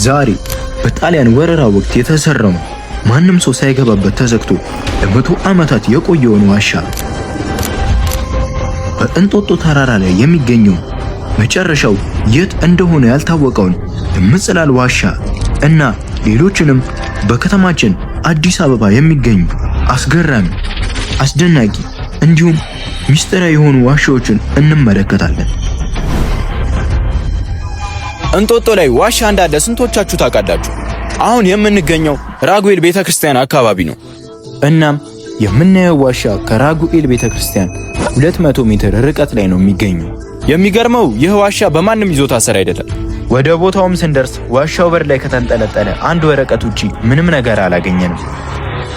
ዛሬ በጣሊያን ወረራ ወቅት የተሰራው ማንም ሰው ሳይገባበት ተዘግቶ ለመቶ ዓመታት የቆየውን ዋሻ በእንጦጦ ተራራ ላይ የሚገኘው መጨረሻው የት እንደሆነ ያልታወቀውን የምጽላል ዋሻ እና ሌሎችንም በከተማችን አዲስ አበባ የሚገኙ አስገራሚ፣ አስደናቂ እንዲሁም ሚስጥራዊ የሆኑ ዋሻዎችን እንመለከታለን። እንጦጦ ላይ ዋሻ እንዳለ ስንቶቻችሁ ታውቃላችሁ? አሁን የምንገኘው ራጉኤል ቤተክርስቲያን አካባቢ ነው። እናም የምናየው ዋሻ ከራጉኤል ቤተክርስቲያን 200 ሜትር ርቀት ላይ ነው የሚገኘው። የሚገርመው ይህ ዋሻ በማንም ይዞታ ስር አይደለም። ወደ ቦታውም ስንደርስ ዋሻው በር ላይ ከተንጠለጠለ አንድ ወረቀት ውጪ ምንም ነገር አላገኘንም።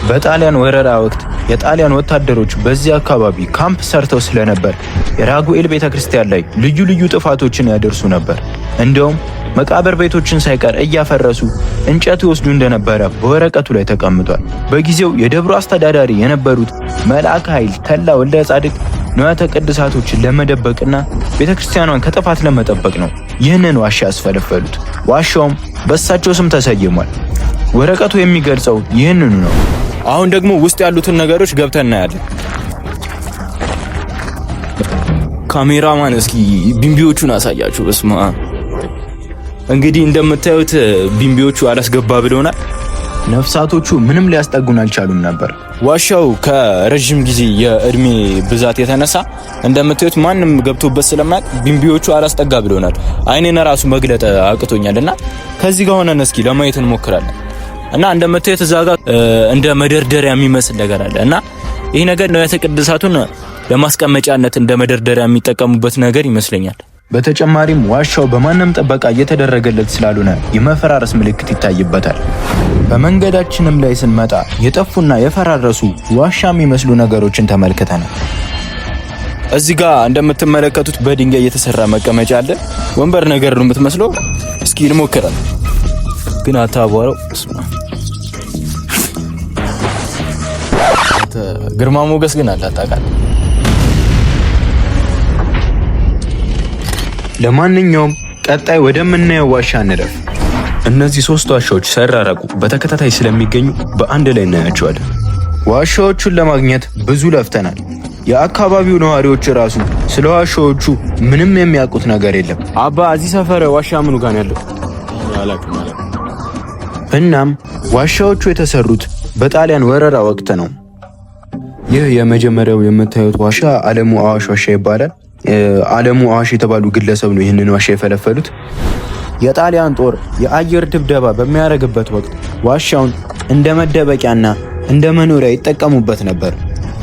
በጣሊያን ወረራ ወቅት የጣሊያን ወታደሮች በዚህ አካባቢ ካምፕ ሰርተው ስለነበር የራጉኤል ቤተክርስቲያን ላይ ልዩ ልዩ ጥፋቶችን ያደርሱ ነበር። እንደውም መቃብር ቤቶችን ሳይቀር እያፈረሱ እንጨት ይወስዱ እንደነበረ በወረቀቱ ላይ ተቀምጧል። በጊዜው የደብሩ አስተዳዳሪ የነበሩት መልአከ ኃይል ተላ ወልደ ጻድቅ ንዋያተ ቅድሳቶችን ለመደበቅና ቤተክርስቲያኗን ከጥፋት ለመጠበቅ ነው ይህንን ዋሻ ያስፈለፈሉት። ዋሻውም በእሳቸው ስም ተሰይሟል። ወረቀቱ የሚገልጸው ይህንኑ ነው። አሁን ደግሞ ውስጥ ያሉትን ነገሮች ገብተን እናያለን። ካሜራማን እስኪ ቢምቢዎቹን አሳያችሁ። በስማ እንግዲህ እንደምታዩት ቢምቢዎቹ አላስገባ ብለውናል። ነፍሳቶቹ ምንም ሊያስጠጉን አልቻሉም ነበር። ዋሻው ከረጅም ጊዜ የእድሜ ብዛት የተነሳ እንደምታዩት ማንም ገብቶበት ስለማያውቅ ቢምቢዎቹ አላስጠጋ ብለውናል። አይኔን ራሱ መግለጥ አቅቶኛልና ከዚህ ጋር ሆነን እስኪ ለማየት እንሞክራለን። እና እንደምታዩት እዛ ጋር እንደ መደርደሪያ የሚመስል ነገር አለ እና ይህ ነገር ንዋያተ ቅድሳቱን ለማስቀመጫነት እንደ መደርደሪያ የሚጠቀሙበት ነገር ይመስለኛል። በተጨማሪም ዋሻው በማንም ጥበቃ እየተደረገለት ስላልሆነ የመፈራረስ ምልክት ይታይበታል። በመንገዳችንም ላይ ስንመጣ የጠፉና የፈራረሱ ዋሻ የሚመስሉ ነገሮችን ተመልክተናል። እዚህ ጋር እንደምትመለከቱት በድንጋይ የተሰራ መቀመጫ አለ። ወንበር ነገር ነው የምትመስለው። እስኪ እንሞክራለን። ግን አታቧራው ግርማ ሞገስ ግን አላጣቃል። ለማንኛውም ቀጣይ ወደምናየው ዋሻ እንለፍ። እነዚህ 3 ዋሻዎች ሰራራቁ በተከታታይ ስለሚገኙ በአንድ ላይ እናያቸዋለን። ዋሻዎቹን ለማግኘት ብዙ ለፍተናል። የአካባቢው ነዋሪዎች ራሱ ስለ ዋሻዎቹ ምንም የሚያውቁት ነገር የለም። አባ እዚህ ሰፈር ዋሻ ምኑ ጋር ያለው አላውቅም። እናም ዋሻዎቹ የተሰሩት በጣሊያን ወረራ ወቅት ነው። ይህ የመጀመሪያው የምታዩት ዋሻ አለሙ አዋሽ ዋሻ ይባላል። አለሙ አዋሽ የተባሉ ግለሰብ ነው ይህንን ዋሻ የፈለፈሉት። የጣሊያን ጦር የአየር ድብደባ በሚያደርግበት ወቅት ዋሻውን እንደ መደበቂያና እንደ መኖሪያ ይጠቀሙበት ነበር።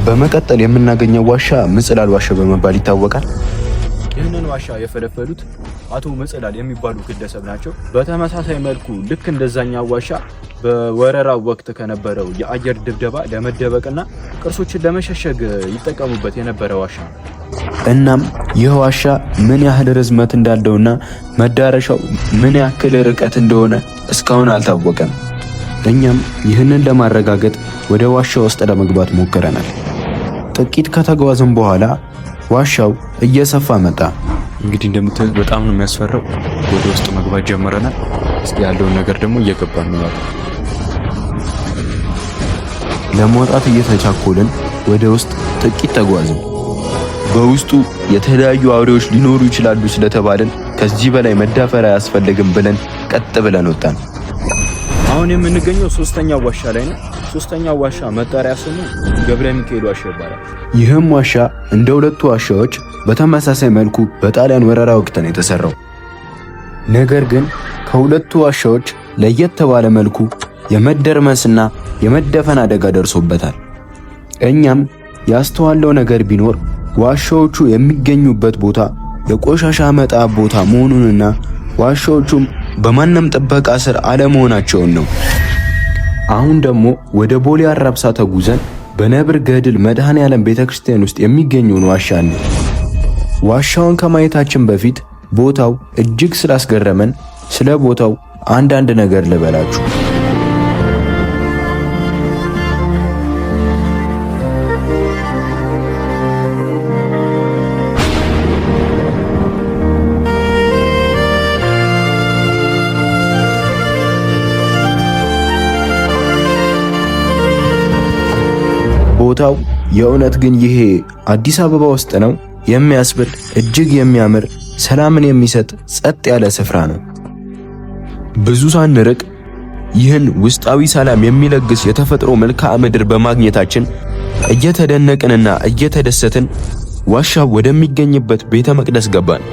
በመቀጠል የምናገኘው ዋሻ ምጽላል ዋሻ በመባል ይታወቃል። ይህንን ዋሻ የፈለፈሉት አቶ ምጽላል የሚባሉ ግለሰብ ናቸው። በተመሳሳይ መልኩ ልክ እንደዛኛው ዋሻ በወረራው ወቅት ከነበረው የአየር ድብደባ ለመደበቅና ቅርሶችን ለመሸሸግ ይጠቀሙበት የነበረ ዋሻ ነው። እናም ይህ ዋሻ ምን ያህል ርዝመት እንዳለውና መዳረሻው ምን ያክል ርቀት እንደሆነ እስካሁን አልታወቀም። እኛም ይህንን ለማረጋገጥ ወደ ዋሻው ውስጥ ለመግባት ሞክረናል። ጥቂት ከተጓዝን በኋላ ዋሻው እየሰፋ መጣ። እንግዲህ እንደምታዩት በጣም ነው የሚያስፈራው። ወደ ውስጥ መግባት ጀምረናል። እስኪ ያለውን ነገር ደግሞ እየገባን ነው። ለመውጣት እየተቻኮልን ወደ ውስጥ ጥቂት ተጓዝን። በውስጡ የተለያዩ አውሬዎች ሊኖሩ ይችላሉ ስለተባልን ከዚህ በላይ መዳፈር አያስፈልግም ብለን ቀጥ ብለን ወጣን። አሁን የምንገኘው 3ኛው ዋሻ ላይ ነው። 3ኛው ዋሻ መጣሪያ ስሙ ገብረ ሚካኤል ዋሻ ይባላል። ይህም ዋሻ እንደ ሁለቱ ዋሻዎች በተመሳሳይ መልኩ በጣሊያን ወረራ ወቅት ነው የተሰራው። ነገር ግን ከሁለቱ ዋሻዎች ለየት ባለ መልኩ የመደርመስና የመደፈን አደጋ ደርሶበታል። እኛም ያስተዋለው ነገር ቢኖር ዋሻዎቹ የሚገኙበት ቦታ የቆሻሻ መጣያ ቦታ መሆኑንና ዋሻዎቹም በማንም ጥበቃ ስር አለመሆናቸውን ነው። አሁን ደግሞ ወደ ቦሌ አራብሳ ተጉዘን በነብር ገድል መድኃኔዓለም ቤተክርስቲያን ውስጥ የሚገኘውን ዋሻ ነው። ዋሻውን ከማየታችን በፊት ቦታው እጅግ ስላስገረመን ስለ ቦታው አንዳንድ ነገር ልበላችሁ። ቦታው የእውነት ግን ይሄ አዲስ አበባ ውስጥ ነው የሚያስብል እጅግ የሚያምር ሰላምን የሚሰጥ ጸጥ ያለ ስፍራ ነው። ብዙ ሳንርቅ ይህን ውስጣዊ ሰላም የሚለግስ የተፈጥሮ መልክዓ ምድር በማግኘታችን እየተደነቅንና እየተደሰትን ዋሻው ወደሚገኝበት ቤተ መቅደስ ገባን።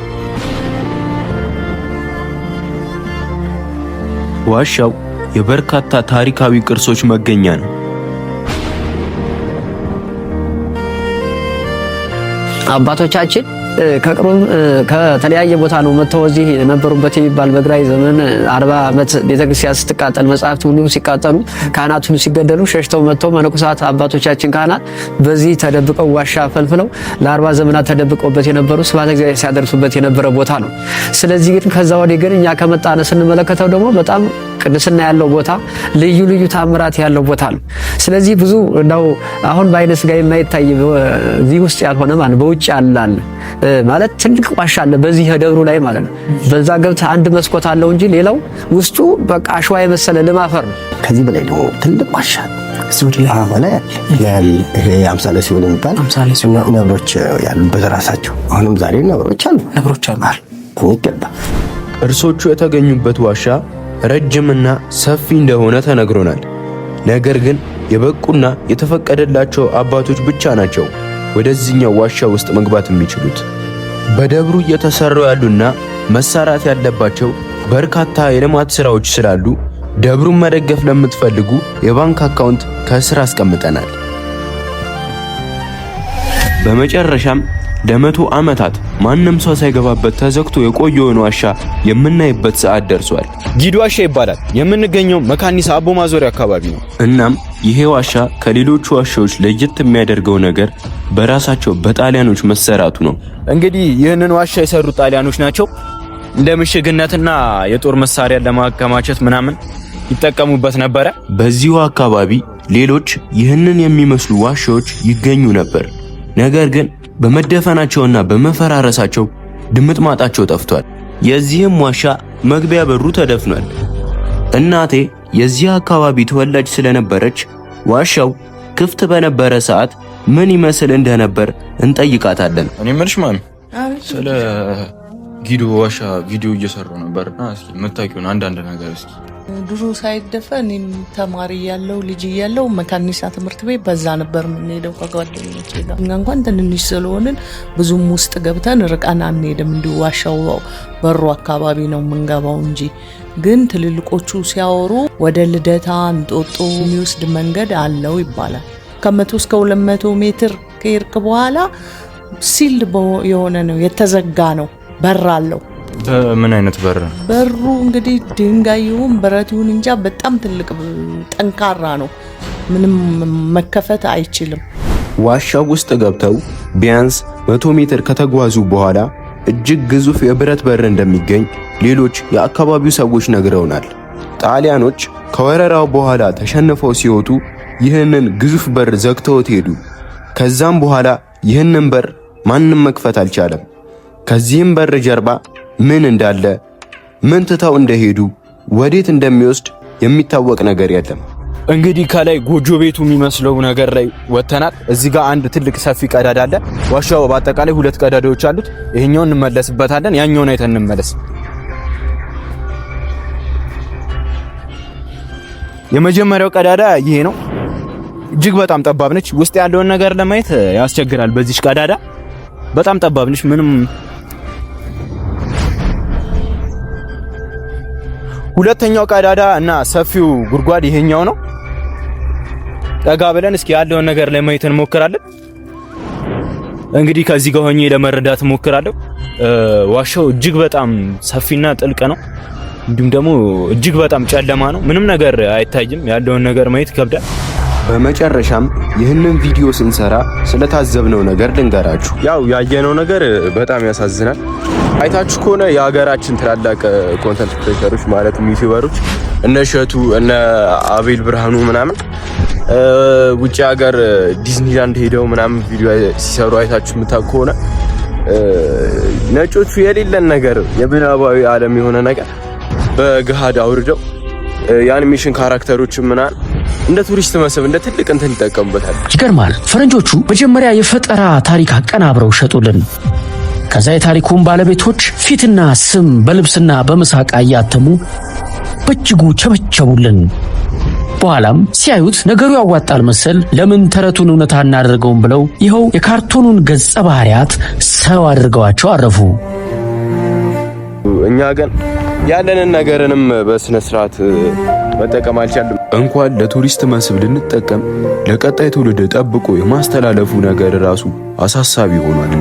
ዋሻው የበርካታ ታሪካዊ ቅርሶች መገኛ ነው። አባቶቻችን ከተለያየ ቦታ ነው መተው እዚህ የነበሩበት የሚባል በግራኝ ዘመን 40 ዓመት ቤተክርስቲያን ስትቃጠል መጻሕፍት ሁሉ ሲቃጠሉ ካህናት ሁሉ ሲገደሉ ሸሽተው መተው መነኮሳት አባቶቻችን ካህናት በዚህ ተደብቀው ዋሻ ፈልፍለው ለ40 ዘመናት ተደብቀውበት የነበሩ ስብሐተ እግዚአብሔር ሲያደርሱበት የነበረ ቦታ ነው። ስለዚህ ግን ከዛ ወዲህ ግን እኛ ከመጣነ ስንመለከተው ደግሞ በጣም ቅድስና ያለው ቦታ ልዩ ልዩ ታምራት ያለው ቦታ ነው። ስለዚህ ብዙ ነው አሁን በአይነ ስጋ የማይታይ እዚህ ውስጥ ያልሆነ ማለት በውጭ ያላል ማለት ትልቅ ዋሻ አለ በዚህ ደብሩ ላይ ማለት ነው። በዛ ገብተህ አንድ መስኮት አለው እንጂ ሌላው ውስጡ በቃ አሸዋ የመሰለ ልማፈር ነው። ከዚህ በላይ ደግሞ ትልቅ ዋሻ እሱዲ አማላ ይሄ አምሳለ ሲሆን የሚባል ነብሮች ያሉበት ራሳቸው አሁንም ዛሬ ነብሮች አሉ ይገባ። ቅርሶቹ የተገኙበት ዋሻ ረጅምና ሰፊ እንደሆነ ተነግሮናል። ነገር ግን የበቁና የተፈቀደላቸው አባቶች ብቻ ናቸው ወደዚህኛው ዋሻ ውስጥ መግባት የሚችሉት። በደብሩ እየተሰሩ ያሉና መሰራት ያለባቸው በርካታ የልማት ስራዎች ስላሉ ደብሩን መደገፍ ለምትፈልጉ የባንክ አካውንት ከስር አስቀምጠናል። በመጨረሻም ለመቶ ዓመታት ማንም ሰው ሳይገባበት ተዘግቶ የቆየውን ዋሻ የምናይበት ሰዓት ደርሷል። ጊዶ ዋሻ ይባላል። የምንገኘው መካኒሳ አቦ ማዞሪያ አካባቢ ነው። እናም ይሄ ዋሻ ከሌሎቹ ዋሻዎች ለየት የሚያደርገው ነገር በራሳቸው በጣሊያኖች መሰራቱ ነው። እንግዲህ ይህንን ዋሻ የሰሩት ጣሊያኖች ናቸው። እንደ ምሽግነትና የጦር መሳሪያ ለማከማቸት ምናምን ይጠቀሙበት ነበረ። በዚሁ አካባቢ ሌሎች ይህንን የሚመስሉ ዋሻዎች ይገኙ ነበር። ነገር ግን በመደፈናቸውና በመፈራረሳቸው ድምጥማጣቸው ጠፍቷል። የዚህም ዋሻ መግቢያ በሩ ተደፍኗል። እናቴ የዚህ አካባቢ ተወላጅ ስለነበረች ዋሻው ክፍት በነበረ ሰዓት ምን ይመስል እንደነበር እንጠይቃታለን። እኔ መልሽ ማን ስለ ጊዶ ዋሻ ቪዲዮ እየሰራው ነበርና እስኪ መታቂውን አንዳንድ ነገር እስኪ ድሮ ሳይደፈን ተማሪ ያለው ልጅ ያለው መካኒሳ ትምህርት ቤት በዛ ነበር የምንሄደው ከጓደኞቼ ጋር። እንኳን ትንንሽ ስለሆንን ብዙም ውስጥ ገብተን ርቀን አንሄድም። እንዲሁ ዋሻው በሩ አካባቢ ነው የምንገባው እንጂ ግን ትልልቆቹ ሲያወሩ ወደ ልደታ እንጦጦ የሚወስድ መንገድ አለው ይባላል። ከ100 እስከ 200 ሜትር ከሄድክ በኋላ ሲልድ የሆነ ነው የተዘጋ ነው በር አለው። ምን አይነት በር? በሩ እንግዲህ ድንጋይ ይሁን ብረት ይሁን እንጃ በጣም ትልቅ ጠንካራ ነው። ምንም መከፈት አይችልም። ዋሻው ውስጥ ገብተው ቢያንስ 100 ሜትር ከተጓዙ በኋላ እጅግ ግዙፍ የብረት በር እንደሚገኝ ሌሎች የአካባቢው ሰዎች ነግረውናል። ጣሊያኖች ከወረራው በኋላ ተሸንፈው ሲወጡ ይህንን ግዙፍ በር ዘግተውት ሄዱ። ከዛም በኋላ ይህንን በር ማንም መክፈት አልቻለም። ከዚህም በር ጀርባ ምን እንዳለ፣ ምን ትተው እንደሄዱ፣ ወዴት እንደሚወስድ የሚታወቅ ነገር የለም። እንግዲህ ከላይ ጎጆ ቤቱ የሚመስለው ነገር ላይ ወተናል። እዚህ ጋር አንድ ትልቅ ሰፊ ቀዳዳ አለ። ዋሻው በአጠቃላይ 2 ቀዳዳዎች አሉት። ይሄኛውን እንመለስበታለን፣ ያኛውን አይተን እንመለስ። የመጀመሪያው ቀዳዳ ይሄ ነው። እጅግ በጣም ጠባብ ነች። ውስጥ ያለውን ነገር ለማየት ያስቸግራል። በዚህ ቀዳዳ በጣም ጠባብ ነች። ምንም ሁለተኛው ቀዳዳ እና ሰፊው ጉድጓድ ይሄኛው ነው። ጠጋ ብለን እስኪ ያለውን ነገር ለማየት እንሞክራለን። እንግዲህ ከዚህ ጋር ሆኜ ለመረዳት እሞክራለሁ። ዋሻው እጅግ በጣም ሰፊና ጥልቅ ነው። እንዲሁም ደግሞ እጅግ በጣም ጨለማ ነው። ምንም ነገር አይታይም። ያለውን ነገር ማየት ይከብዳል። በመጨረሻም ይህንን ቪዲዮ ስንሰራ ስለታዘብነው ነገር ልንገራችሁ። ያው ያየነው ነገር በጣም ያሳዝናል። አይታችሁ ከሆነ የሀገራችን ትላልቅ ኮንተንት ክሬተሮች ማለትም ዩቲዩበሮች እነ እሸቱ እነ አቤል ብርሃኑ ምናምን ውጭ ሀገር ዲዝኒላንድ ሄደው ምናምን ቪዲዮ ሲሰሩ አይታችሁ የምታውቁ ከሆነ ነጮቹ የሌለን ነገር የምናባዊ ዓለም የሆነ ነገር በገሃድ አውርደው የአኒሜሽን ካራክተሮችን ምናምን እንደ ቱሪስት መስህብ እንደ ትልቅ እንትን ይጠቀሙበታል። ይገርማል። ፈረንጆቹ መጀመሪያ የፈጠራ ታሪክ አቀናብረው ሸጡልን። ከዛ የታሪኩን ባለቤቶች ፊትና ስም በልብስና በመሳቃ እያተሙ በእጅጉ ቸበቸቡልን። በኋላም ሲያዩት ነገሩ ያዋጣል መሰል ለምን ተረቱን እውነታ እናደርገውም ብለው ይኸው የካርቶኑን ገጸ ባህሪያት ሰው አድርገዋቸው አረፉ። እኛ ግን ያለንን ነገርንም በስነ ስርዓት መጠቀም አልቻለም። እንኳን ለቱሪስት መስህብ ልንጠቀም ለቀጣይ ትውልድ ጠብቆ የማስተላለፉ ነገር ራሱ አሳሳቢ ሆኗል።